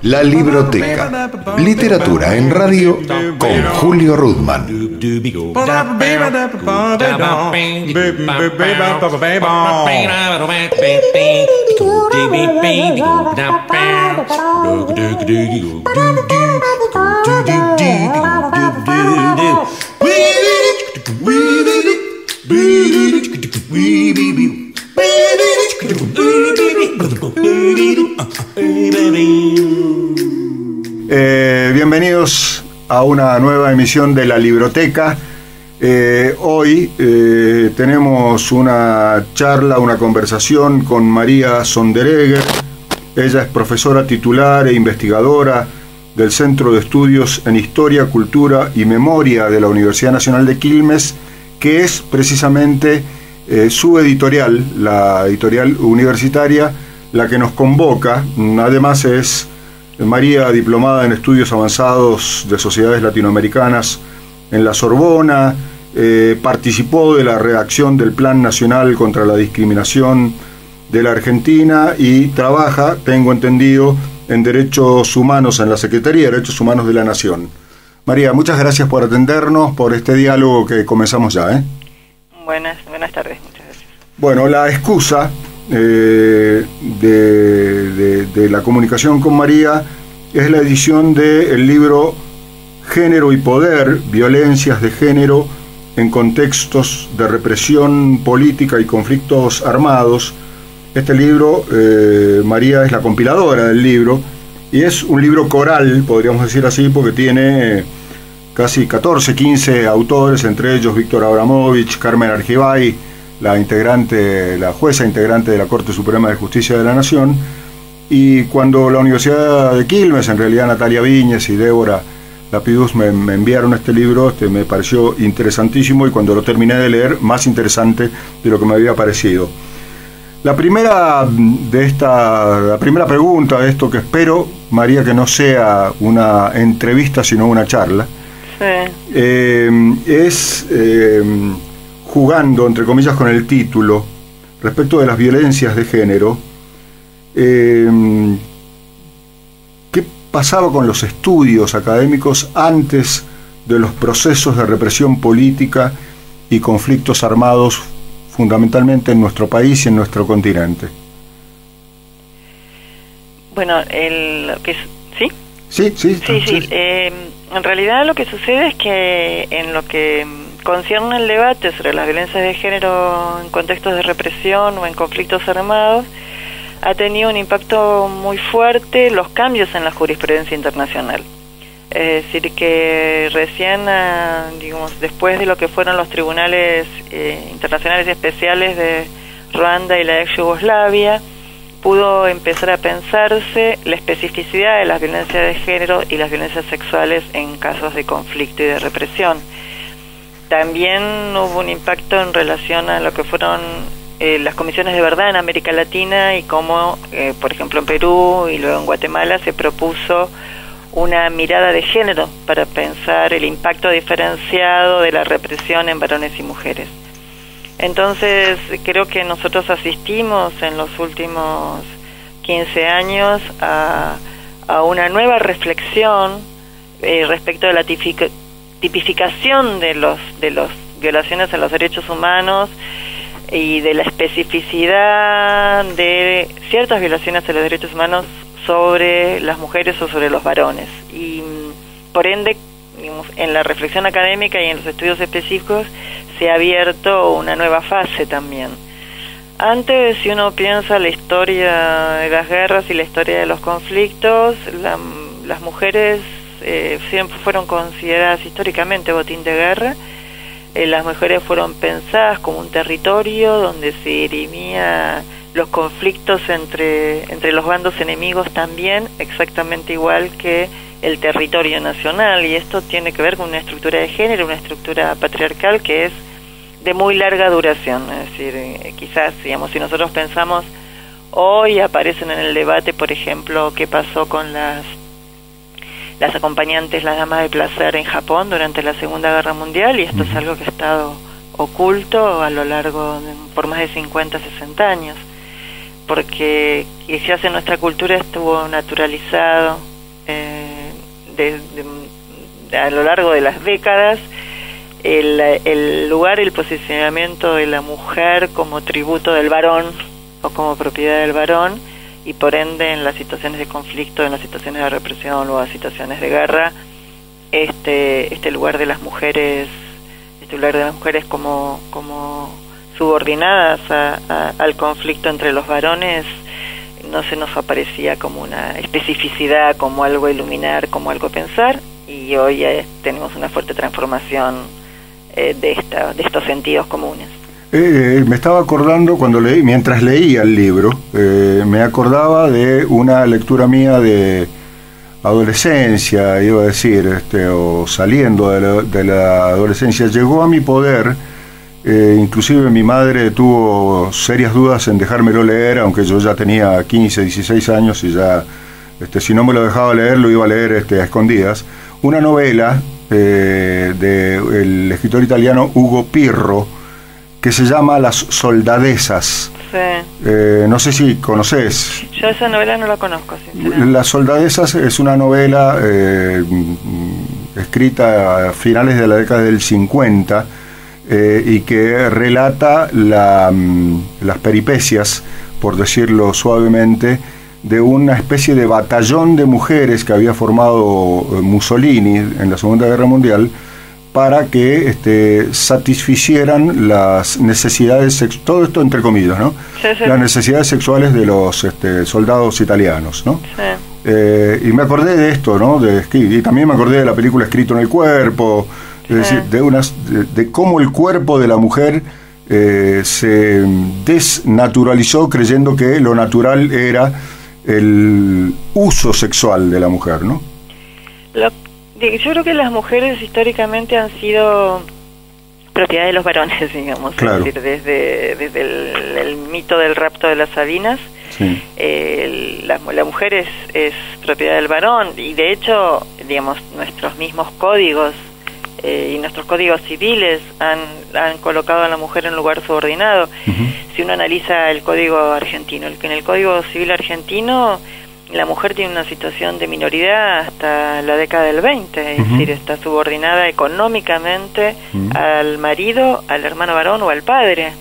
La Libroteca. Literatura en radio con Julio Rudman. Bienvenidos a una nueva emisión de La Libroteca. Hoy tenemos una charla, una conversación con María Sonderegger. Ella es profesora titular e investigadora del Centro de Estudios en Historia, Cultura y Memoria de la Universidad Nacional de Quilmes, que es precisamente su editorial, la editorial universitaria, la que nos convoca. Además es María diplomada en Estudios Avanzados de Sociedades Latinoamericanas en la Sorbona, participó de la redacción del Plan Nacional contra la Discriminación de la Argentina y trabaja, tengo entendido, en Derechos Humanos en la Secretaría de Derechos Humanos de la Nación. María, muchas gracias por atendernos, por este diálogo que comenzamos ya. Buenas tardes, muchas gracias. Bueno, la excusa de la comunicación con María es la edición del libro Género y Poder, Violencias de Género en Contextos de Represión Política y Conflictos Armados. Este libro, María es la compiladora del libro, y es un libro coral, podríamos decir así, porque tiene casi 14, 15 autores, entre ellos Víctor Abramovich, Carmen Argibay, la jueza integrante de la Corte Suprema de Justicia de la Nación. Y cuando la Universidad de Quilmes, en realidad Natalia Viñes y Débora Lapidus me enviaron este libro, me pareció interesantísimo, y cuando lo terminé de leer, más interesante de lo que me había parecido. La primera pregunta de esto, que espero, María, que no sea una entrevista sino una charla, sí, es jugando, entre comillas, con el título, respecto de las violencias de género. ¿Qué pasaba con los estudios académicos antes de los procesos de represión política y conflictos armados, fundamentalmente en nuestro país y en nuestro continente? Bueno, ¿sí? Sí. En realidad lo que sucede es que en lo que concierne el debate sobre las violencias de género en contextos de represión o en conflictos armados, ha tenido un impacto muy fuerte los cambios en la jurisprudencia internacional. Es decir, que recién, después de lo que fueron los tribunales internacionales especiales de Ruanda y la ex Yugoslavia, pudo empezar a pensarse la especificidad de las violencias de género y las violencias sexuales en casos de conflicto y de represión. También hubo un impacto en relación a lo que fueron las comisiones de verdad en América Latina y cómo, por ejemplo, en Perú y luego en Guatemala se propuso una mirada de género para pensar el impacto diferenciado de la represión en varones y mujeres. Entonces, creo que nosotros asistimos en los últimos 15 años a una nueva reflexión respecto de la tipificación de los violaciones a los derechos humanos y de la especificidad de ciertas violaciones a los derechos humanos sobre las mujeres o sobre los varones. Y por ende, en la reflexión académica y en los estudios específicos se ha abierto una nueva fase también. Antes, si uno piensa la historia de las guerras y la historia de los conflictos, las mujeres siempre fueron consideradas históricamente botín de guerra. Las mujeres fueron pensadas como un territorio donde se dirimía los conflictos entre los bandos enemigos también, exactamente igual que el territorio nacional, y esto tiene que ver con una estructura de género, una estructura patriarcal que es de muy larga duración. Es decir, quizás, si nosotros pensamos, hoy aparecen en el debate, por ejemplo, qué pasó con las acompañantes, las damas de placer en Japón durante la Segunda Guerra Mundial, y esto es algo que ha estado oculto a lo largo por más de 50, 60 años, porque quizás en nuestra cultura estuvo naturalizado a lo largo de las décadas el lugar, el posicionamiento de la mujer como tributo del varón o como propiedad del varón, y por ende en las situaciones de conflicto, en las situaciones de represión o en las situaciones de guerra, este lugar de las mujeres, como subordinadas al conflicto entre los varones, no se nos aparecía como una especificidad, como algo a iluminar, como algo a pensar, y hoy tenemos una fuerte transformación de estos sentidos comunes. Me estaba acordando mientras leía el libro, me acordaba de una lectura mía de adolescencia, iba a decir, o saliendo de la adolescencia. Llegó a mi poder, inclusive mi madre tuvo serias dudas en dejármelo leer, aunque yo ya tenía 15, 16 años y ya, si no me lo dejaba leer, lo iba a leer a escondidas. Una novela del escritor italiano Ugo Pirro, que se llama Las soldadesas. Sí. No sé si conoces. Yo esa novela no la conozco, sinceramente. Las soldadesas es una novela escrita a finales de la década del 50 y que relata las peripecias, por decirlo suavemente, de una especie de batallón de mujeres que había formado Mussolini en la Segunda Guerra Mundial, para que satisficieran las necesidades, todo esto entre comillas, ¿no? Sí, sí. Las necesidades sexuales de los soldados italianos, ¿no? Sí. Y me acordé de esto, ¿no? Y también me acordé de la película Escrito en el Cuerpo, es decir, de cómo el cuerpo de la mujer se desnaturalizó, creyendo que lo natural era el uso sexual de la mujer, ¿no? Yo creo que las mujeres históricamente han sido propiedad de los varones, digamos. Claro. Es decir, desde el mito del rapto de las Sabinas, sí. La mujer es propiedad del varón, y de hecho, digamos, nuestros mismos códigos y nuestros códigos civiles han colocado a la mujer en un lugar subordinado. Uh-huh. Si uno analiza el código argentino, en el código civil argentino, la mujer tiene una situación de minoridad hasta la década del 20, es decir, está subordinada económicamente al marido, al hermano varón o al padre.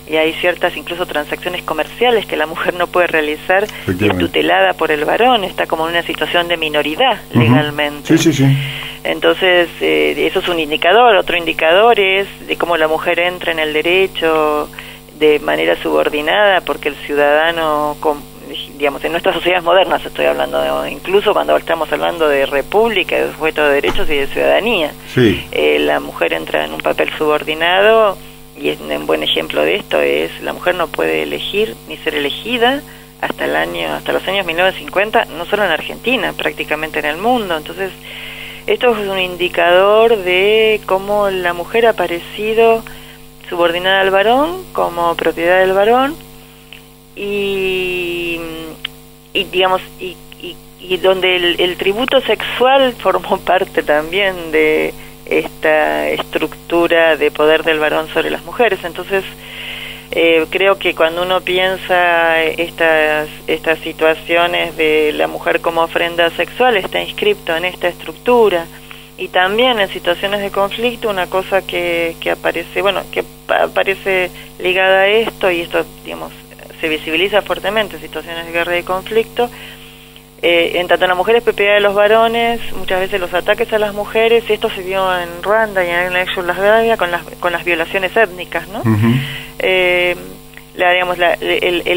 Y hay ciertas incluso transacciones comerciales que la mujer no puede realizar, y es tutelada por el varón, está como en una situación de minoridad legalmente. Sí, sí, sí. Entonces, eso es un indicador. Otro indicador es de cómo la mujer entra en el derecho de manera subordinada, porque el ciudadano, digamos, en nuestras sociedades modernas estoy hablando, incluso cuando estamos hablando de república, de sujeto de derechos y de ciudadanía, sí. La mujer entra en un papel subordinado, y un buen ejemplo de esto es la mujer no puede elegir ni ser elegida hasta los años 1950, no solo en Argentina, prácticamente en el mundo. Entonces, esto es un indicador de cómo la mujer ha aparecido subordinada al varón, como propiedad del varón, y digamos, y donde el tributo sexual formó parte también de esta estructura de poder del varón sobre las mujeres. Entonces, creo que cuando uno piensa estas situaciones de la mujer como ofrenda sexual, está inscripto en esta estructura. Y también en situaciones de conflicto, una cosa que aparece ligada a esto, y esto, digamos, se visibiliza fuertemente en situaciones de guerra y conflicto, en tanto la mujer es propiedad de los varones, muchas veces los ataques a las mujeres, y esto se vio en Ruanda y en Yugoslavia con las violaciones étnicas, ¿no? El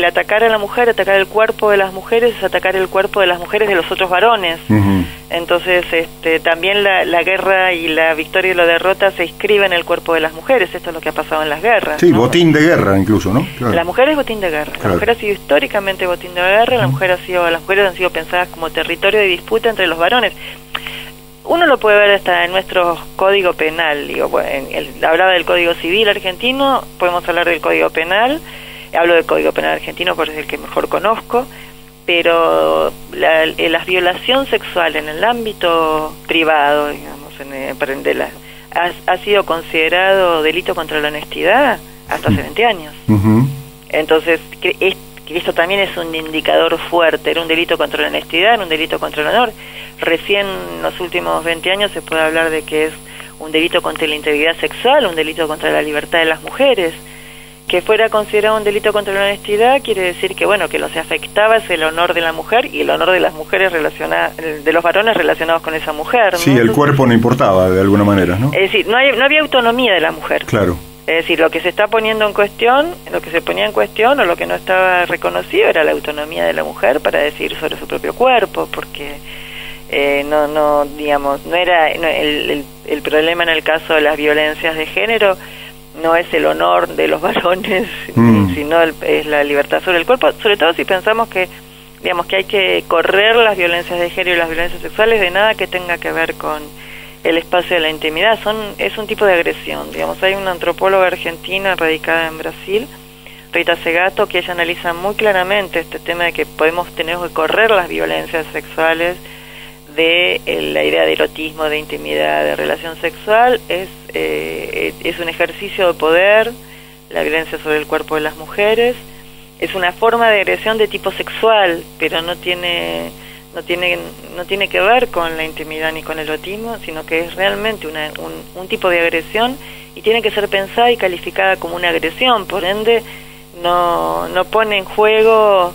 atacar a la mujer, atacar el cuerpo de las mujeres, es atacar el cuerpo de las mujeres de los otros varones. Entonces, también la guerra y la victoria y la derrota se inscriben en el cuerpo de las mujeres. Esto es lo que ha pasado en las guerras. Sí, ¿no? Botín de guerra incluso, ¿no? Claro. La mujer es botín de guerra. Claro. La mujer ha sido históricamente botín de guerra. Las mujeres han sido pensadas como territorio de disputa entre los varones. Uno lo puede ver hasta en nuestro código penal. Hablaba del código civil argentino, podemos hablar del código penal. Hablo del Código Penal argentino porque es el que mejor conozco, pero la violación sexual en el ámbito privado, digamos, ha sido considerado delito contra la honestidad hasta hace 20 años. Entonces, esto también es un indicador fuerte. Era un delito contra la honestidad, era un delito contra el honor. Recién en los últimos 20 años se puede hablar de que es un delito contra la integridad sexual, un delito contra la libertad de las mujeres. Que fuera considerado un delito contra la honestidad quiere decir que, bueno, que lo que afectaba es el honor de la mujer y el honor de las mujeres de los varones relacionados con esa mujer, ¿no? Sí, el cuerpo no importaba de alguna manera, ¿no? Es decir, no había autonomía de la mujer. Claro. Es decir, lo que se está poniendo en cuestión, lo que se ponía en cuestión o lo que no estaba reconocido era la autonomía de la mujer para decidir sobre su propio cuerpo, porque no era el problema en el caso de las violencias de género. No es el honor de los varones, sino es la libertad sobre el cuerpo, sobre todo si pensamos que hay que correr las violencias de género y las violencias sexuales de nada que tenga que ver con el espacio de la intimidad. Es un tipo de agresión. Hay una antropóloga argentina radicada en Brasil, Rita Segato, que ella analiza muy claramente este tema de que tenemos que correr las violencias sexuales de la idea de erotismo, de intimidad, de relación sexual. Es un ejercicio de poder, la violencia sobre el cuerpo de las mujeres, es una forma de agresión de tipo sexual, pero no tiene que ver con la intimidad ni con el erotismo, sino que es realmente un tipo de agresión y tiene que ser pensada y calificada como una agresión. Por ende, no pone en juego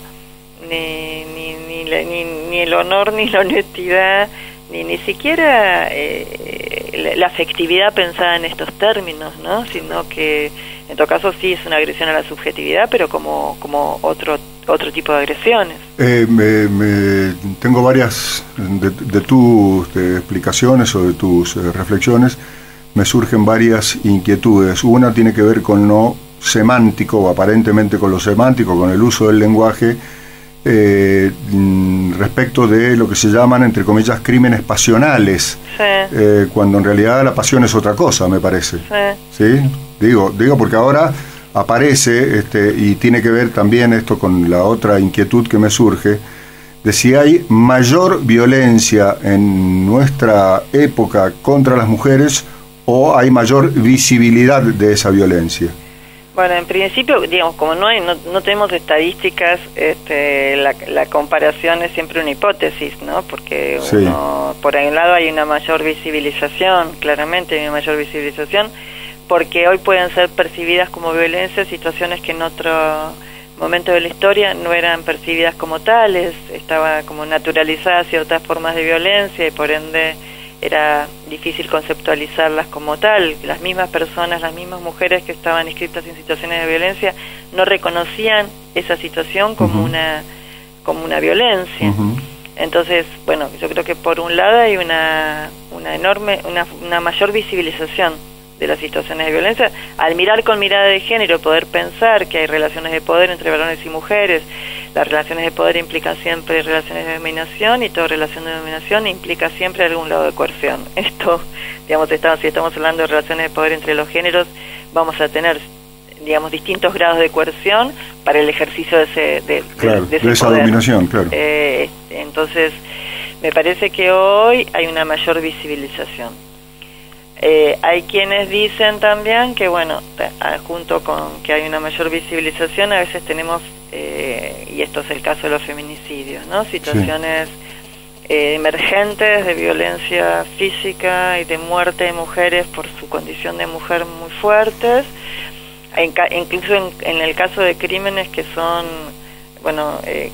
ni el honor, ni la honestidad, ni siquiera la afectividad pensada en estos términos, ¿no? Sino que en todo caso sí es una agresión a la subjetividad, pero como otro tipo de agresiones. Tengo varias de tus explicaciones o de tus reflexiones, me surgen varias inquietudes. Una tiene que ver con lo semántico, o aparentemente con lo semántico, con el uso del lenguaje, respecto de lo que se llaman, entre comillas, crímenes pasionales, sí. Cuando en realidad la pasión es otra cosa, me parece. Sí. ¿Sí? Digo porque ahora aparece, y tiene que ver también esto con la otra inquietud que me surge, de si hay mayor violencia en nuestra época contra las mujeres o hay mayor visibilidad de esa violencia. Bueno, en principio, como no tenemos estadísticas, la comparación es siempre una hipótesis, ¿no? Porque sí. Por un lado hay una mayor visibilización, claramente hay una mayor visibilización, porque hoy pueden ser percibidas como violencia situaciones que en otro momento de la historia no eran percibidas como tales, estaba como naturalizadas ciertas formas de violencia y por ende era difícil conceptualizarlas como tal. Las mismas personas, las mismas mujeres que estaban inscritas en situaciones de violencia no reconocían esa situación como una violencia. Entonces, bueno, yo creo que por un lado hay una mayor visibilización de las situaciones de violencia. Al mirar con mirada de género, poder pensar que hay relaciones de poder entre varones y mujeres. Las relaciones de poder implican siempre relaciones de dominación, y toda relación de dominación implica siempre algún lado de coerción. Esto, si estamos hablando de relaciones de poder entre los géneros, vamos a tener, distintos grados de coerción para el ejercicio de ese esa poder. Dominación, claro. Entonces, me parece que hoy hay una mayor visibilización. Hay quienes dicen también que, junto con que hay una mayor visibilización, a veces tenemos, y esto es el caso de los feminicidios, ¿no? Situaciones emergentes de violencia física y de muerte de mujeres por su condición de mujer muy fuertes, incluso en el caso de crímenes que son,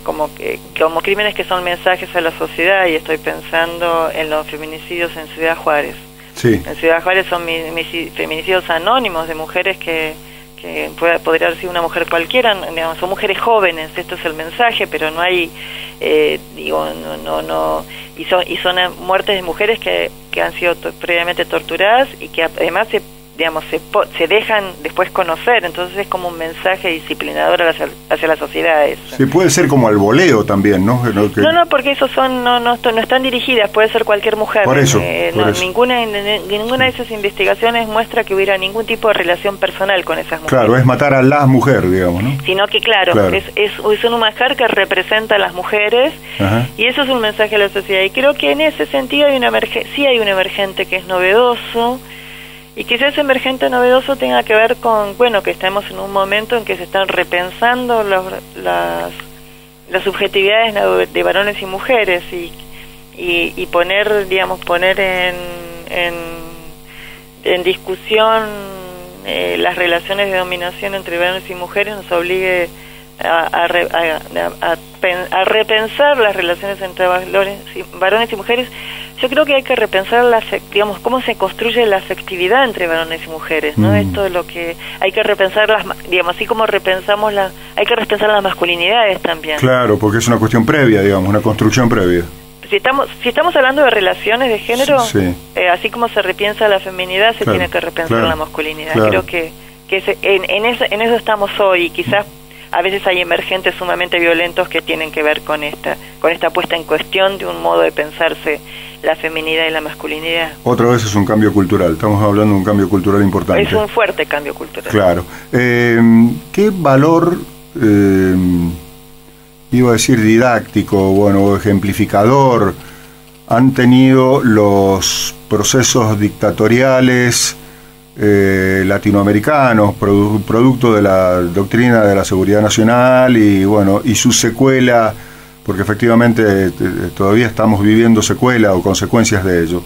como crímenes que son mensajes a la sociedad, y estoy pensando en los feminicidios en Ciudad Juárez. Sí. En Ciudad Juárez son feminicidios anónimos de mujeres que podría haber sido una mujer cualquiera, son mujeres jóvenes, esto es el mensaje, pero no hay, y son muertes de mujeres que han sido previamente torturadas y que además se dejan después conocer, entonces es como un mensaje disciplinador hacia las sociedades. Sí, puede ser como al voleo también, ¿no? No, porque esos no están dirigidas, puede ser cualquier mujer. Por eso. Ninguna de esas investigaciones muestra que hubiera ningún tipo de relación personal con esas mujeres. Claro, es matar a las mujeres, digamos, ¿no? Sino que, claro. Es un mujer que representa a las mujeres. Ajá. Y eso es un mensaje a la sociedad. Y creo que en ese sentido sí hay un emergente que es novedoso, Y quizás ese emergente novedoso tenga que ver con, bueno, que estamos en un momento en que se están repensando las subjetividades de varones y mujeres y poner, digamos, en discusión las relaciones de dominación entre varones y mujeres nos obligue a repensar las relaciones entre varones y mujeres. Yo creo que hay que repensar digamos, cómo se construye la afectividad entre varones y mujeres, ¿no? Esto es lo que hay que repensar, digamos, así como repensamos hay que repensar las masculinidades también. Claro, porque es una cuestión previa, digamos, una construcción previa. Si estamos hablando de relaciones de género, sí. Así como se repiensa la feminidad, se tiene que repensar la masculinidad. Creo que en eso estamos hoy, y quizás a veces hay emergentes sumamente violentos que tienen que ver con esta puesta en cuestión de un modo de pensarse la feminidad y la masculinidad. Otra vez es un cambio cultural, estamos hablando de un cambio cultural importante. Es un fuerte cambio cultural. Claro. ¿Qué valor, iba a decir didáctico, bueno, ejemplificador, han tenido los procesos dictatoriales latinoamericanos, producto de la doctrina de la seguridad nacional y bueno, y su secuela, porque efectivamente todavía estamos viviendo secuela o consecuencias de ello,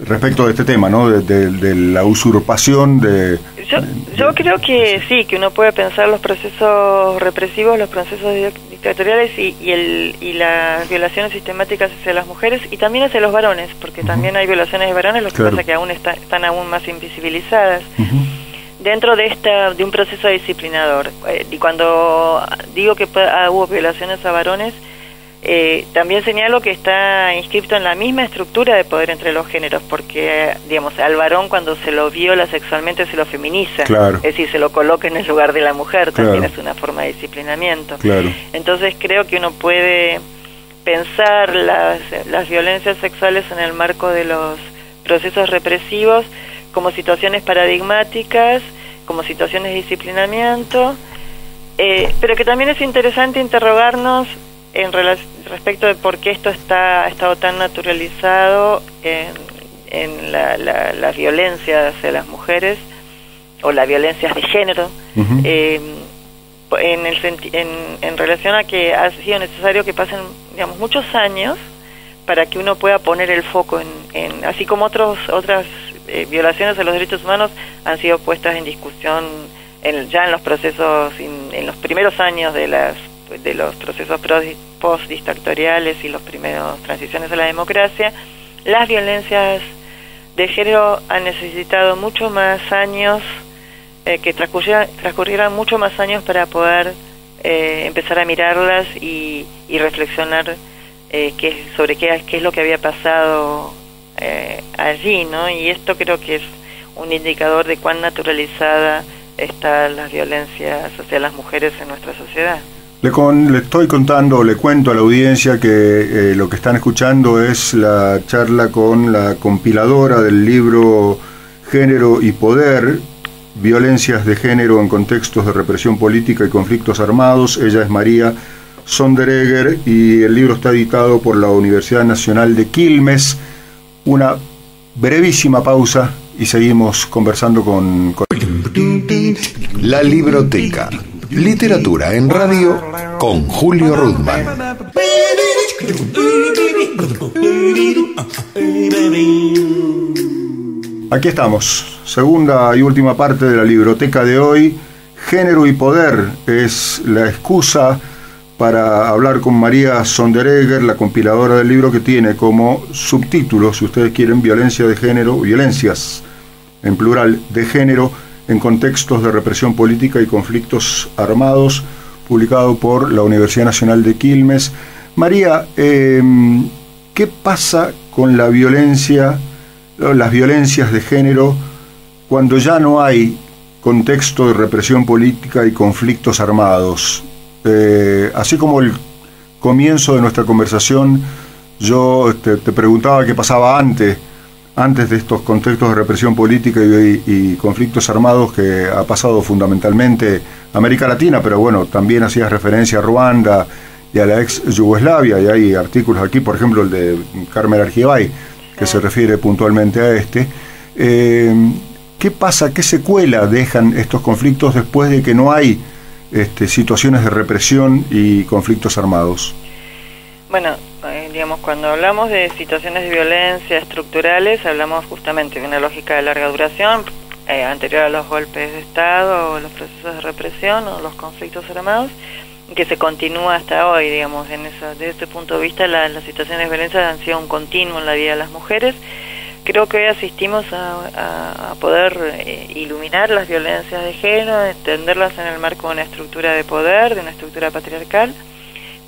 respecto de este tema, ¿no? De la usurpación de... Yo creo que sí, que uno puede pensar los procesos represivos, los procesos dictatoriales y las violaciones sistemáticas hacia las mujeres y también hacia los varones, porque también hay violaciones de varones, lo que pasa que aún están aún más invisibilizadas dentro de un proceso disciplinador. Y cuando digo que hubo violaciones a varones, también señalo que está inscrito en la misma estructura de poder entre los géneros, porque, digamos, al varón cuando se lo viola sexualmente se lo feminiza, claro. Es decir, se lo coloca en el lugar de la mujer, también es una forma de disciplinamiento. Claro. Entonces creo que uno puede pensar las violencias sexuales en el marco de los procesos represivos como situaciones paradigmáticas, como situaciones de disciplinamiento, pero que también es interesante interrogarnos respecto de por qué esto ha estado tan naturalizado en la violencia hacia las mujeres o las violencias de género, en relación a que ha sido necesario que pasen, digamos, muchos años para que uno pueda poner el foco en así como otras violaciones de los derechos humanos han sido puestas en discusión ya en los procesos, en los primeros años de los procesos post-dictatoriales y los primeros transiciones a la democracia. Las violencias de género han necesitado mucho más años, que transcurrieran mucho más años para poder empezar a mirarlas y reflexionar sobre qué es lo que había pasado allí, ¿no? Y esto creo que es un indicador de cuán naturalizada están las violencias hacia las mujeres en nuestra sociedad. Le estoy contando, le cuento a la audiencia que lo que están escuchando es la charla con la compiladora del libro Género y Poder, Violencias de Género en Contextos de Represión Política y Conflictos Armados. Ella es María Sonderegger y el libro está editado por la Universidad Nacional de Quilmes. Una brevísima pausa y seguimos conversando con... La Libroteca. Literatura en radio con Julio Rudman. Aquí estamos, segunda y última parte de la libroteca de hoy. Género y Poder es la excusa para hablar con María Sonderegger, la compiladora del libro, que tiene como subtítulo, si ustedes quieren, Violencia de Género, Violencias en plural de género en contextos de represión política y conflictos armados, publicado por la Universidad Nacional de Quilmes. María, ¿qué pasa con la violencia, las violencias de género, cuando ya no hay contexto de represión política y conflictos armados? Así como el comienzo de nuestra conversación, yo te preguntaba qué pasaba antes de estos contextos de represión política y conflictos armados, que ha pasado fundamentalmente América Latina, pero bueno, también hacías referencia a Ruanda y a la ex Yugoslavia, y hay artículos aquí, por ejemplo el de Carmen Argibay, que se refiere puntualmente a este. ¿Qué pasa, qué secuela dejan estos conflictos después de que no hay situaciones de represión y conflictos armados? Bueno, digamos, cuando hablamos de situaciones de violencia estructurales, hablamos justamente de una lógica de larga duración, anterior a los golpes de Estado, o los procesos de represión, o los conflictos armados, que se continúa hasta hoy, digamos. Desde ese punto de vista, las situaciones de violencia han sido un continuo en la vida de las mujeres. Creo que hoy asistimos a poder iluminar las violencias de género, entenderlas en el marco de una estructura de poder, de una estructura patriarcal,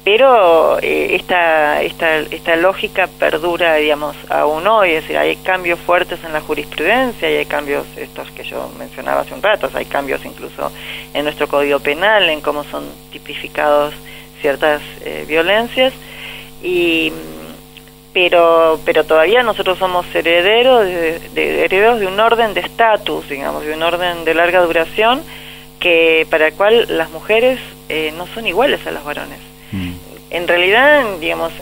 pero esta lógica perdura, digamos, aún hoy. Es decir, hay cambios fuertes en la jurisprudencia y hay cambios, estos que yo mencionaba hace un rato, hay cambios incluso en nuestro Código Penal, en cómo son tipificados ciertas violencias, pero todavía nosotros somos herederos de un orden de estatus, digamos, de un orden de larga duración, para el cual las mujeres no son iguales a los varones. En realidad, digamos,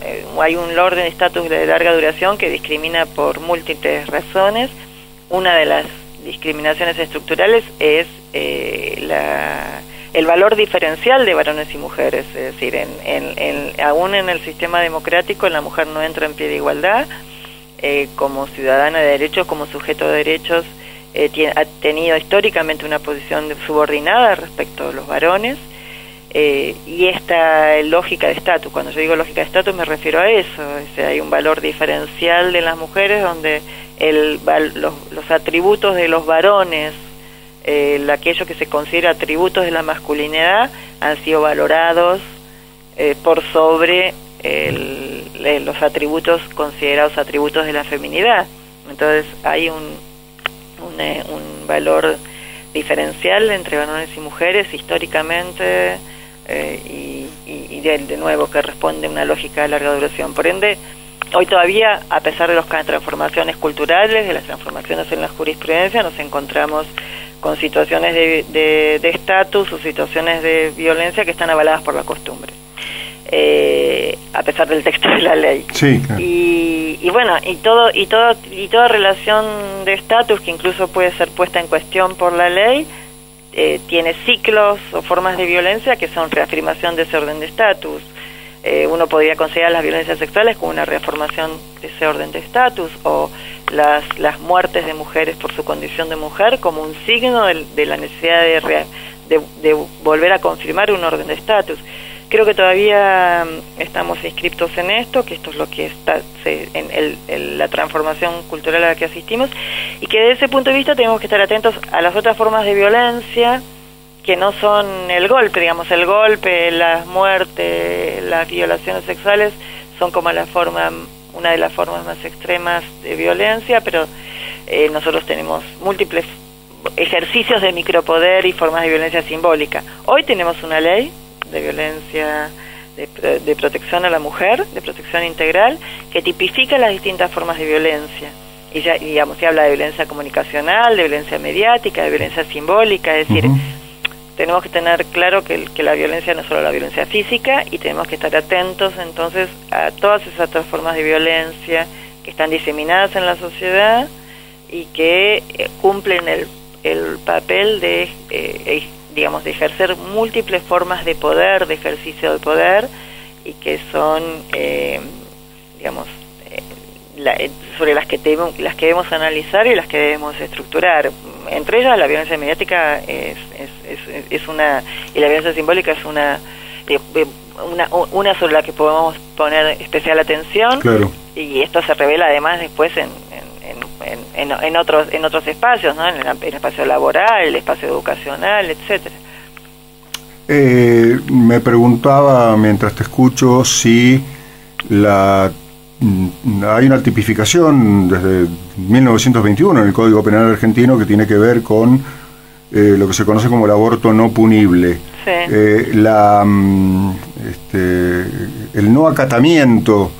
hay un orden de estatus de larga duración que discrimina por múltiples razones. Una de las discriminaciones estructurales es el valor diferencial de varones y mujeres. Es decir, aún en el sistema democrático la mujer no entra en pie de igualdad. Como ciudadana de derechos, como sujeto de derechos, ha tenido históricamente una posición subordinada respecto a los varones. Y esta lógica de estatus, cuando yo digo lógica de estatus me refiero a eso. Hay un valor diferencial de las mujeres donde los atributos de los varones, aquello que se considera atributos de la masculinidad, han sido valorados por sobre los atributos considerados atributos de la feminidad. Entonces hay un valor diferencial entre varones y mujeres históricamente, y de nuevo que responde a una lógica de larga duración. Por ende, hoy todavía, a pesar de las transformaciones culturales, de las transformaciones en la jurisprudencia, nos encontramos con situaciones de estatus o situaciones de violencia que están avaladas por la costumbre, a pesar del texto de la ley. Sí, claro. Y bueno, y toda relación de estatus que incluso puede ser puesta en cuestión por la ley, tiene ciclos o formas de violencia que son reafirmación de ese orden de estatus. Uno podría considerar las violencias sexuales como una reafirmación de ese orden de estatus, o las muertes de mujeres por su condición de mujer como un signo de la necesidad de volver a confirmar un orden de estatus. Creo que todavía estamos inscriptos en esto, que esto es lo que está en la transformación cultural a la que asistimos, y que desde ese punto de vista tenemos que estar atentos a las otras formas de violencia que no son el golpe, digamos. El golpe, las muertes, las violaciones sexuales son como una de las formas más extremas de violencia, pero nosotros tenemos múltiples ejercicios de micropoder y formas de violencia simbólica. Hoy tenemos una ley de violencia, de protección a la mujer, de protección integral, que tipifica las distintas formas de violencia. Y ya, digamos, se habla de violencia comunicacional, de violencia mediática, de violencia simbólica. Es decir, tenemos que tener claro que la violencia no es solo la violencia física, y tenemos que estar atentos entonces a todas esas otras formas de violencia que están diseminadas en la sociedad y que cumplen el papel de digamos, de ejercer múltiples formas de poder, de ejercicio de poder, y que son, digamos, sobre las que debemos analizar y las que debemos estructurar. Entre ellas, la violencia mediática es una, y la violencia simbólica es una sobre la que podemos poner especial atención. Claro. Y esto se revela además después en otros espacios, ¿no? En el espacio laboral, el espacio educacional, etcétera. Me preguntaba mientras te escucho si hay una tipificación desde 1921 en el Código Penal argentino que tiene que ver con lo que se conoce como el aborto no punible. Sí. El no acatamiento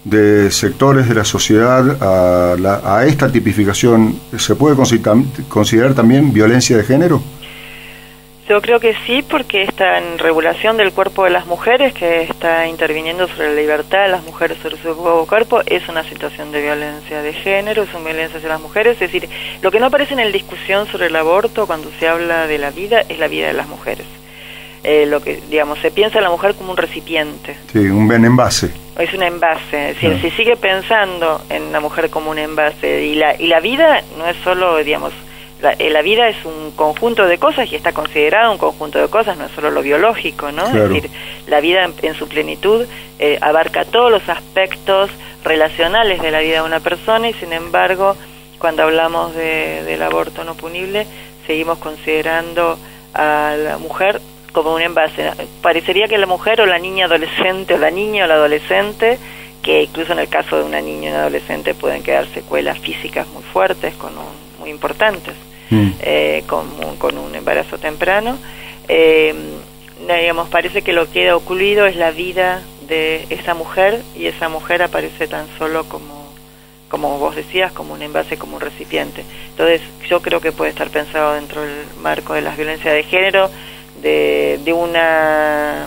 de sectores de la sociedad a esta tipificación, ¿se puede considerar también violencia de género? Yo creo que sí, porque esta regulación del cuerpo de las mujeres, que está interviniendo sobre la libertad de las mujeres sobre su cuerpo, es una situación de violencia de género, es una violencia hacia las mujeres. Es decir, lo que no aparece en la discusión sobre el aborto cuando se habla de la vida es la vida de las mujeres. Lo que, digamos, se piensa en la mujer como un recipiente. Sí, un envase. Es un envase. Es decir, si sigue pensando en la mujer como un envase, y la vida no es solo, digamos, la vida es un conjunto de cosas y está considerada un conjunto de cosas, no es solo lo biológico, ¿no? Claro. Es decir, la vida en su plenitud abarca todos los aspectos relacionales de la vida de una persona, y sin embargo, cuando hablamos del aborto no punible, seguimos considerando a la mujer como un envase. Parecería que la mujer o la niña adolescente o la niña o la adolescente, que incluso en el caso de una niña y una adolescente pueden quedar secuelas físicas muy fuertes, muy importantes, con un embarazo temprano, digamos, parece que lo que queda ocluido es la vida de esa mujer, y esa mujer aparece tan solo como vos decías, como un envase, como un recipiente. Entonces yo creo que puede estar pensado dentro del marco de las violencias de género, de una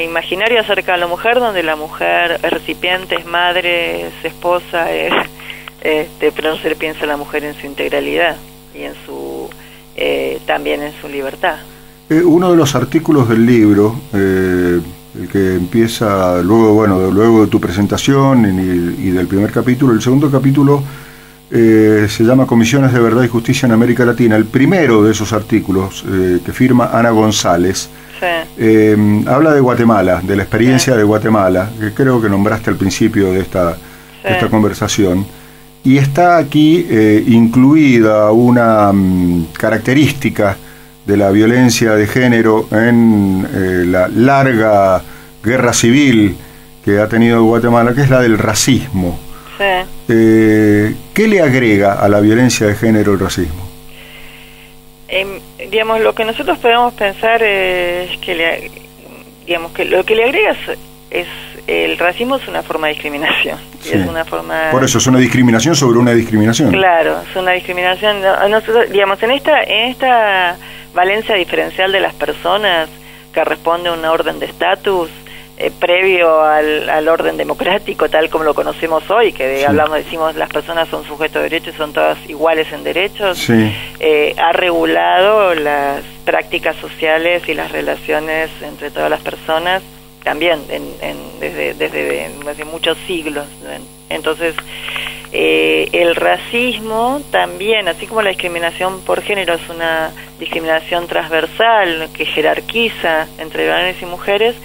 imaginario acerca de la mujer, donde la mujer es recipiente, es madre, es esposa, pero no se le piensa a la mujer en su integralidad y en su también en su libertad. Uno de los artículos del libro, el que empieza luego de tu presentación y del primer capítulo, el segundo capítulo se llama Comisiones de Verdad y Justicia en América Latina. El primero de esos artículos, que firma Ana González, habla de Guatemala, de la experiencia de Guatemala, que creo que nombraste al principio de esta conversación, y está aquí incluida una característica de la violencia de género en la larga guerra civil que ha tenido Guatemala, que es la del racismo. ¿Qué le agrega a la violencia de género el racismo? Digamos, lo que nosotros podemos pensar es que lo que le agrega es el racismo es una forma de discriminación. Sí. Es una forma. Por eso es una discriminación sobre una discriminación. Claro, es una discriminación. Nosotros, digamos, en esta valencia diferencial de las personas, que responde a un orden de estatus previo al orden democrático tal como lo conocemos hoy, que decimos las personas son sujetos de derechos y son todas iguales en derechos, ha regulado las prácticas sociales y las relaciones entre todas las personas también desde muchos siglos. Entonces el racismo también, así como la discriminación por género es una discriminación transversal que jerarquiza entre varones y mujeres,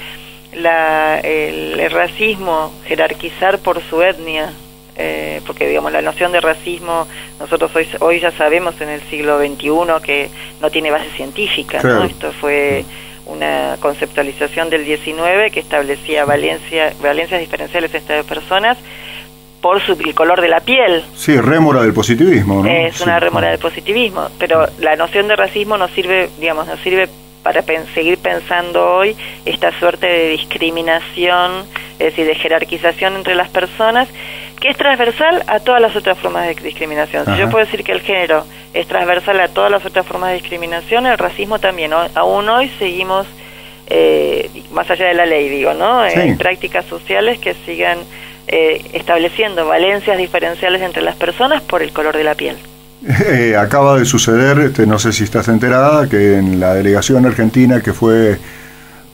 el racismo, jerarquizar por su etnia, porque digamos la noción de racismo nosotros hoy ya sabemos en el siglo XXI que no tiene base científica, ¿no? Esto fue una conceptualización del XIX que establecía valencias diferenciales entre personas por el color de la piel. Sí, rémora del positivismo, ¿no? Es una rémora del positivismo, pero la noción de racismo nos sirve para seguir pensando hoy esta suerte de discriminación, es decir, de jerarquización entre las personas, que es transversal a todas las otras formas de discriminación. Si yo puedo decir que el género es transversal a todas las otras formas de discriminación, el racismo también. Aún hoy seguimos, más allá de la ley, digo, ¿no? Hay prácticas sociales que sigan estableciendo valencias diferenciales entre las personas por el color de la piel. Acaba de suceder, no sé si estás enterada, que en la delegación argentina que fue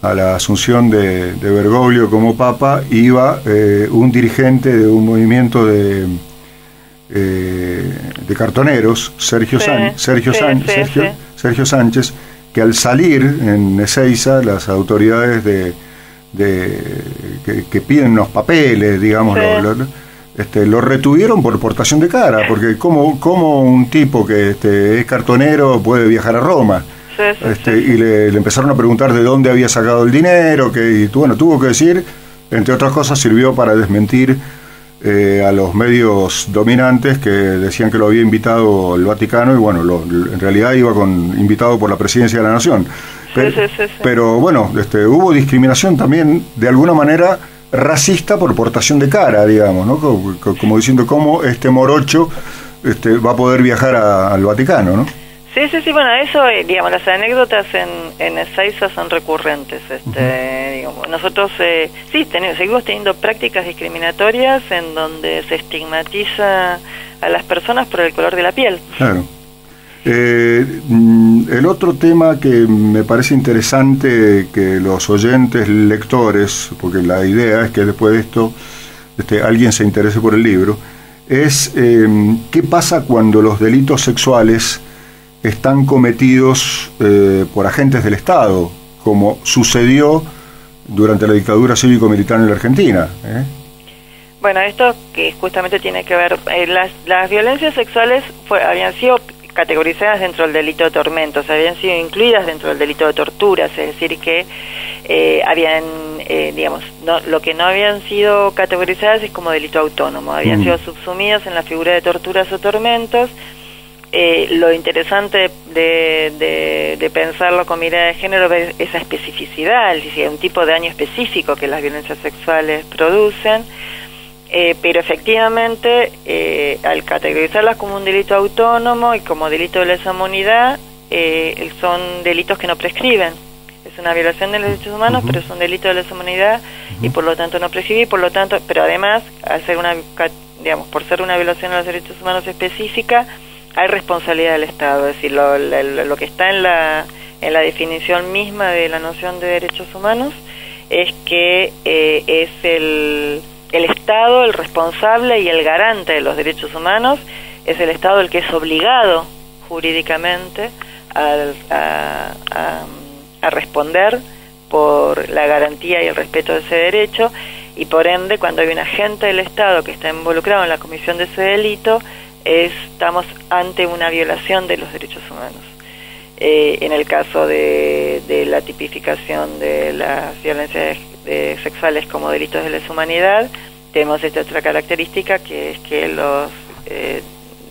a la asunción de Bergoglio como papa, iba un dirigente de un movimiento de cartoneros, Sergio Sánchez, que al salir en Ezeiza, las autoridades que piden los papeles, digamos, lo retuvieron por portación de cara, porque como un tipo que es cartonero puede viajar a Roma. Y le empezaron a preguntar de dónde había sacado el dinero, tuvo que decir, entre otras cosas, sirvió para desmentir a los medios dominantes que decían que lo había invitado el Vaticano, y en realidad iba invitado por la Presidencia de la Nación. Pero hubo discriminación también, de alguna manera, racista por portación de cara, digamos, ¿no? Como diciendo cómo este morocho va a poder viajar al Vaticano, ¿no? Sí, bueno, eso, digamos, las anécdotas en Ezeiza son recurrentes. Digamos, nosotros seguimos teniendo prácticas discriminatorias en donde se estigmatiza a las personas por el color de la piel. Claro. El otro tema que me parece interesante que los oyentes, lectores, porque la idea es que después de esto alguien se interese por el libro, es qué pasa cuando los delitos sexuales están cometidos por agentes del Estado, como sucedió durante la dictadura cívico-militar en la Argentina. Bueno, esto que justamente tiene que ver, las violencias sexuales habían sido categorizadas dentro del delito de tormentos, habían sido incluidas dentro del delito de torturas, es decir que habían, lo que no habían sido categorizadas es como delito autónomo, habían sido subsumidas en la figura de torturas o tormentos. Lo interesante de pensarlo con mirada de género es esa especificidad, es decir, un tipo de daño específico que las violencias sexuales producen. Pero efectivamente, al categorizarlas como un delito autónomo y como delito de lesa humanidad, son delitos que no prescriben. Es una violación de los derechos humanos, pero es un delito de lesa humanidad y por lo tanto no prescribe, y por lo tanto, pero además, al ser por ser una violación de los derechos humanos específica, hay responsabilidad del Estado. Es decir, lo que está en la definición misma de la noción de derechos humanos es que es el Estado el responsable y el garante de los derechos humanos, es el Estado el que es obligado jurídicamente a responder por la garantía y el respeto de ese derecho, y por ende, cuando hay un agente del Estado que está involucrado en la comisión de ese delito, estamos ante una violación de los derechos humanos. En el caso de la tipificación de las violencias sexuales como delitos de lesa humanidad, tenemos esta otra característica, que es que los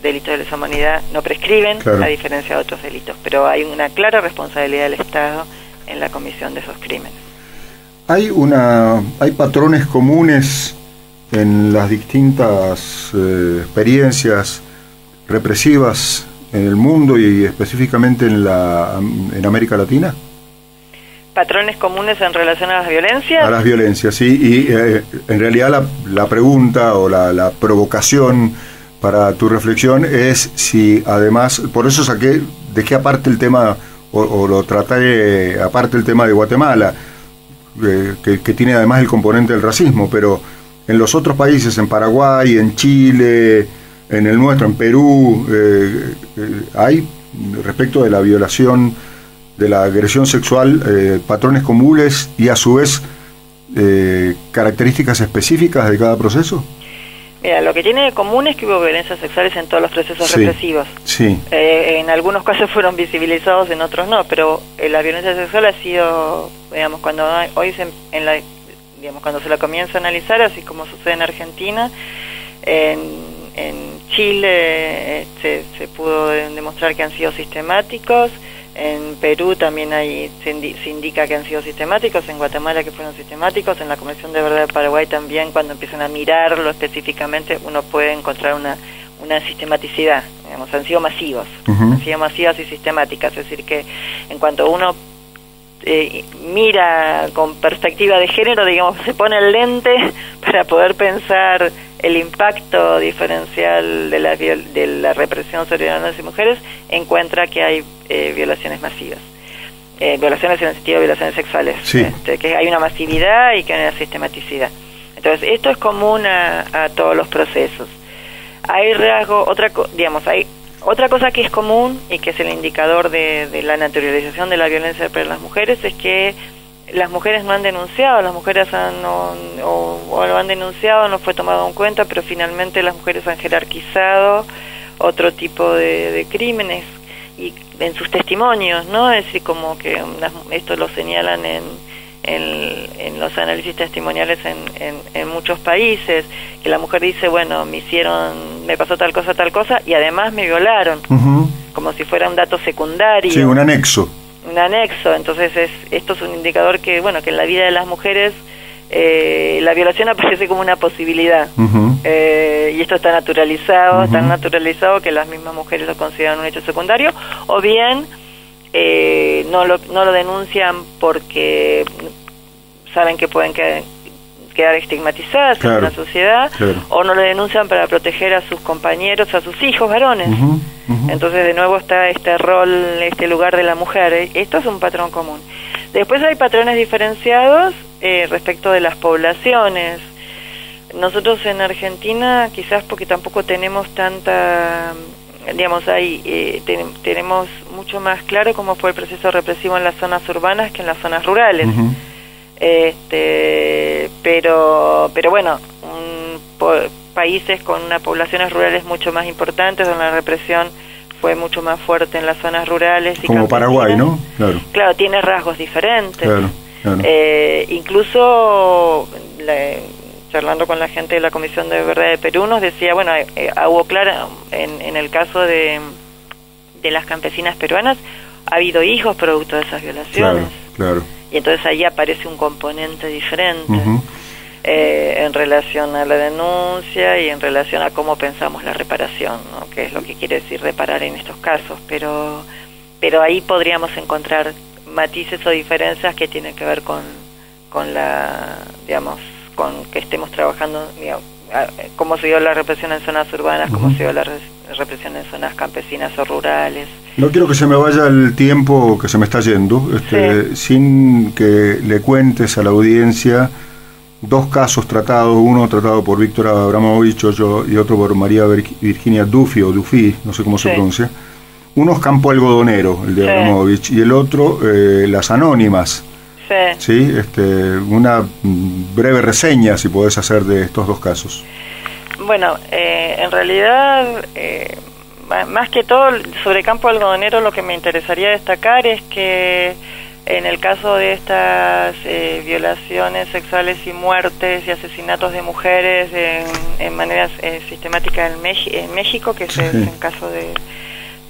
delitos de lesa humanidad no prescriben, claro, a diferencia de otros delitos, pero hay una clara responsabilidad del Estado en la comisión de esos crímenes. Hay patrones comunes en las distintas experiencias represivas en el mundo y específicamente en América Latina. ¿Patrones comunes en relación a las violencias? A las violencias, sí, y en realidad la pregunta o la provocación para tu reflexión es si además, por eso dejé aparte el tema, o lo traté aparte el tema de Guatemala, que tiene además el componente del racismo, pero en los otros países, en Paraguay, en Chile, en el nuestro, en Perú, hay, respecto de la violación, de la agresión sexual, patrones comunes y a su vez características específicas de cada proceso. Mira, lo que tiene de común es que hubo violencias sexuales en todos los procesos represivos. Sí. En algunos casos fueron visibilizados, en otros no, pero la violencia sexual ha sido, digamos, cuando se la comienza a analizar, así como sucede en Argentina, en Chile se pudo demostrar que han sido sistemáticos. En Perú también se indica que han sido sistemáticos, en Guatemala que fueron sistemáticos, en la Comisión de Verdad de Paraguay también, cuando empiezan a mirarlo específicamente, uno puede encontrar una sistematicidad, digamos, han sido masivos, han sido masivas y sistemáticas, es decir que en cuanto uno mira con perspectiva de género, digamos, se pone el lente para poder pensar el impacto diferencial de la represión sobre hombres y mujeres, encuentra que hay violaciones masivas. Violaciones en el sentido de violaciones sexuales, sí. Que hay una masividad y que hay una sistematicidad. Entonces, esto es común a todos los procesos. Hay rasgo, hay otra cosa que es común y que es el indicador de la naturalización de la violencia para las mujeres, es que las mujeres no han denunciado, lo han denunciado, no fue tomado en cuenta, pero finalmente las mujeres han jerarquizado otro tipo de crímenes y en sus testimonios, ¿no? Es decir, como que esto lo señalan en los análisis testimoniales en muchos países, que la mujer dice, bueno, me pasó tal cosa, y además me violaron, como si fuera un dato secundario. Sí, un anexo. Entonces esto es un indicador que, bueno, que en la vida de las mujeres la violación aparece como una posibilidad. Y esto está naturalizado, tan naturalizado que las mismas mujeres lo consideran un hecho secundario, o bien no lo denuncian porque saben que pueden quedar estigmatizadas en la sociedad, o no lo denuncian para proteger a sus compañeros, a sus hijos varones. Entonces de nuevo está este rol, este lugar de la mujer. Esto es un patrón común. Después hay patrones diferenciados respecto de las poblaciones. Nosotros en Argentina, quizás porque tampoco tenemos tanta, digamos, tenemos mucho más claro cómo fue el proceso represivo en las zonas urbanas que en las zonas rurales. Pero bueno, países con unas poblaciones rurales mucho más importantes, donde la represión fue mucho más fuerte en las zonas rurales. Y como Paraguay, ¿no? Claro, tiene rasgos diferentes. Claro. Incluso charlando con la gente de la Comisión de Verdad de Perú, nos decía, bueno, hubo clara, en el caso de las campesinas peruanas, ha habido hijos producto de esas violaciones. Claro. Y entonces ahí aparece un componente diferente en relación a la denuncia y en relación a cómo pensamos la reparación, ¿no? Que es lo que quiere decir reparar en estos casos, pero ahí podríamos encontrar matices o diferencias que tienen que ver con la, digamos, con que estemos trabajando, digamos, cómo se dio la represión en zonas urbanas, cómo se dio la represión en zonas campesinas o rurales. No quiero que se me vaya el tiempo que se me está yendo, sin que le cuentes a la audiencia dos casos tratados, uno tratado por Víctor Abramovich y otro por María Virginia Duffy, no sé cómo se pronuncia. Uno es Campo Algodonero, el de Abramovich, y el otro Las Anónimas. Sí, una breve reseña, si podés hacer, de estos dos casos. Bueno, en realidad, más que todo, sobre Campo Algodonero, lo que me interesaría destacar es que en el caso de estas violaciones sexuales y muertes y asesinatos de mujeres en maneras sistemáticas en México, que es el caso de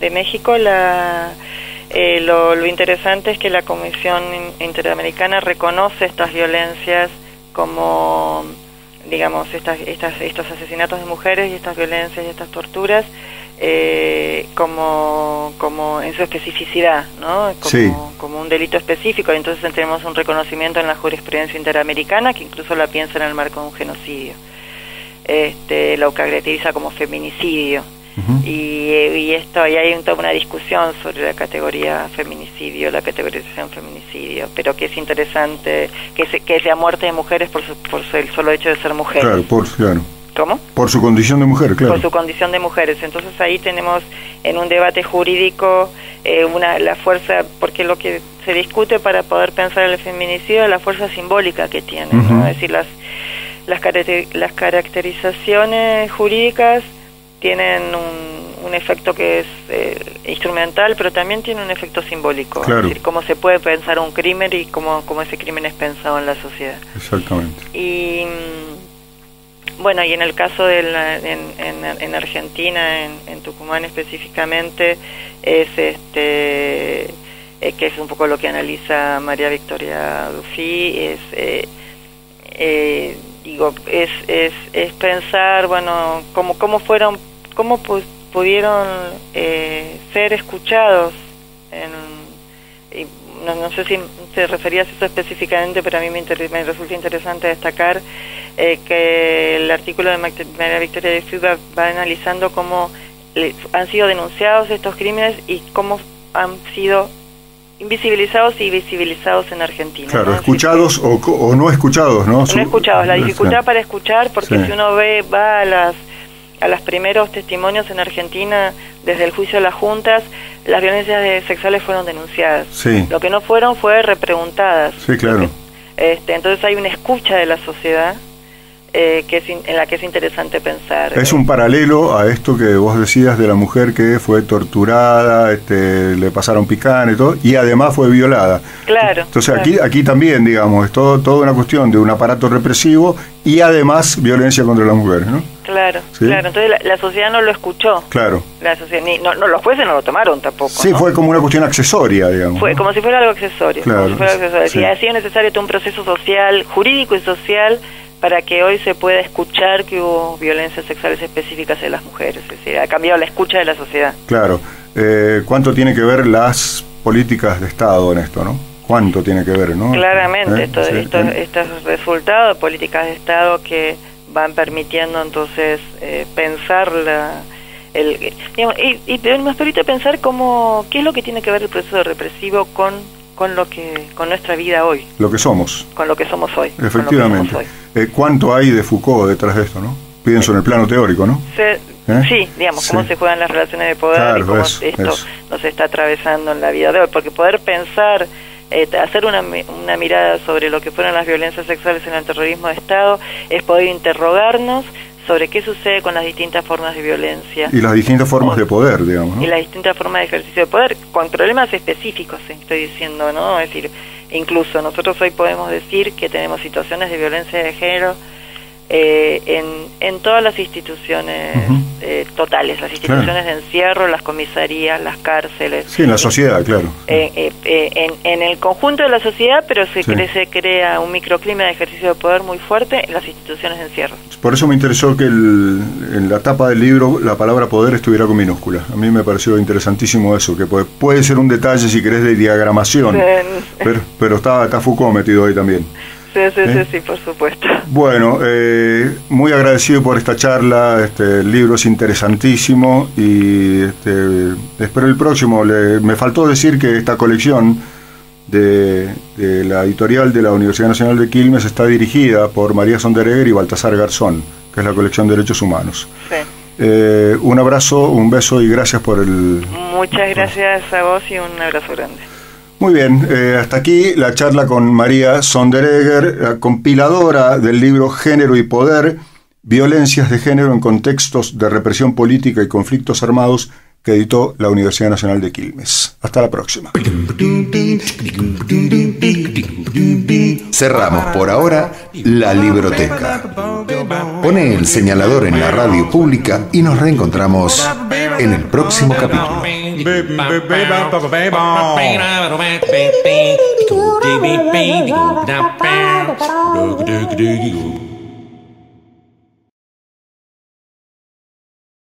México, lo interesante es que la Comisión Interamericana reconoce estas violencias como, digamos, estos asesinatos de mujeres y estas violencias y estas torturas como en su especificidad, ¿no? Como un delito específico. Entonces tenemos un reconocimiento en la jurisprudencia interamericana que incluso la piensa en el marco de un genocidio. Lo caracteriza como feminicidio. Y hay toda una discusión sobre la categoría feminicidio, la categorización feminicidio, pero que es interesante que sea muerte de mujeres por el solo hecho de ser mujeres. Claro. ¿Cómo? Por su condición de mujer, claro. Por su condición de mujeres. Entonces ahí tenemos en un debate jurídico la fuerza, porque lo que se discute para poder pensar el feminicidio es la fuerza simbólica que tiene, ¿no? Es decir, las caracterizaciones jurídicas tienen un efecto que es instrumental, pero también tiene un efecto simbólico. Claro. Es decir, cómo se puede pensar un crimen y cómo ese crimen es pensado en la sociedad. Exactamente. Y bueno, y en el caso en Argentina, en Tucumán específicamente, es que es un poco lo que analiza María Victoria Duffy, es pensar, bueno, cómo pudieron ser escuchados no sé si te referías a eso específicamente, pero a mí me resulta interesante destacar que el artículo de María Victoria Duffy va analizando cómo han sido denunciados estos crímenes y cómo han sido invisibilizados y visibilizados en Argentina. Claro, ¿no? escuchados o no escuchados, ¿no? No escuchados, la dificultad para escuchar, porque si uno va a los primeros testimonios en Argentina, desde el juicio de las juntas, las violencias sexuales fueron denunciadas. Lo que no fue repreguntadas. Sí, claro. Entonces hay una escucha de la sociedad en la que es interesante pensar. Es un paralelo a esto que vos decías de la mujer que fue torturada, le pasaron picana y todo, y además fue violada. Claro. Entonces claro. Aquí también, digamos, es toda una cuestión de un aparato represivo y además violencia contra las mujeres, ¿no? Claro, ¿Sí? claro. Entonces la sociedad no lo escuchó. Claro. La sociedad, los jueces no lo tomaron tampoco. Sí, ¿no? fue como una cuestión accesoria, digamos. Fue como si fuera algo accesorio. Claro, como si fuera algo accesorio. sí. Y ha sido necesario todo un proceso social, jurídico y social, para que hoy se pueda escuchar que hubo violencias sexuales específicas en las mujeres. Es decir, ha cambiado la escucha de la sociedad. Claro. ¿Cuánto tiene que ver las políticas de Estado en esto, no? ¿Cuánto tiene que ver, no? Claramente, Sí, estos resultados de políticas de Estado que van permitiendo entonces pensar digamos, nos permite pensar qué es lo que tiene que ver el proceso represivo con nuestra vida hoy. Lo que somos. Con lo que somos hoy. Efectivamente. ¿Cuánto hay de Foucault detrás de esto, no? Pienso en el plano teórico, ¿no? Sí, digamos, cómo se juegan las relaciones de poder, claro, y cómo esto nos está atravesando en la vida de hoy, porque poder pensar, hacer una mirada sobre lo que fueron las violencias sexuales en el terrorismo de Estado, es poder interrogarnos sobre qué sucede con las distintas formas de violencia. Y las distintas formas de poder, digamos, ¿no? Y las distintas formas de ejercicio de poder, con problemas específicos, estoy diciendo, ¿no? Es decir, incluso nosotros hoy podemos decir que tenemos situaciones de violencia de género en todas las instituciones totales, las instituciones de encierro, las comisarías, las cárceles. Sí, en la sociedad, claro. En el conjunto de la sociedad, pero se crea un microclima de ejercicio de poder muy fuerte en las instituciones de encierro. Por eso me interesó que en la tapa del libro la palabra poder estuviera con minúsculas. A mí me pareció interesantísimo eso, que puede ser un detalle, si querés, de diagramación, pero está Foucault metido ahí también. Sí, por supuesto. Bueno, muy agradecido por esta charla. El libro es interesantísimo y espero el próximo. Me faltó decir que esta colección de la editorial de la Universidad Nacional de Quilmes está dirigida por María Sonderegger y Baltasar Garzón, que es la colección de Derechos Humanos. Sí. Un abrazo, un beso y gracias por el... Muchas gracias a vos y un abrazo grande. Muy bien, hasta aquí la charla con María Sonderegger, la compiladora del libro Género y Poder, Violencias de Género en Contextos de Represión Política y Conflictos Armados, que editó la Universidad Nacional de Quilmes. Hasta la próxima. Cerramos por ahora la libroteca. Pone el señalador en la radio pública y nos reencontramos en el próximo capítulo. Baby,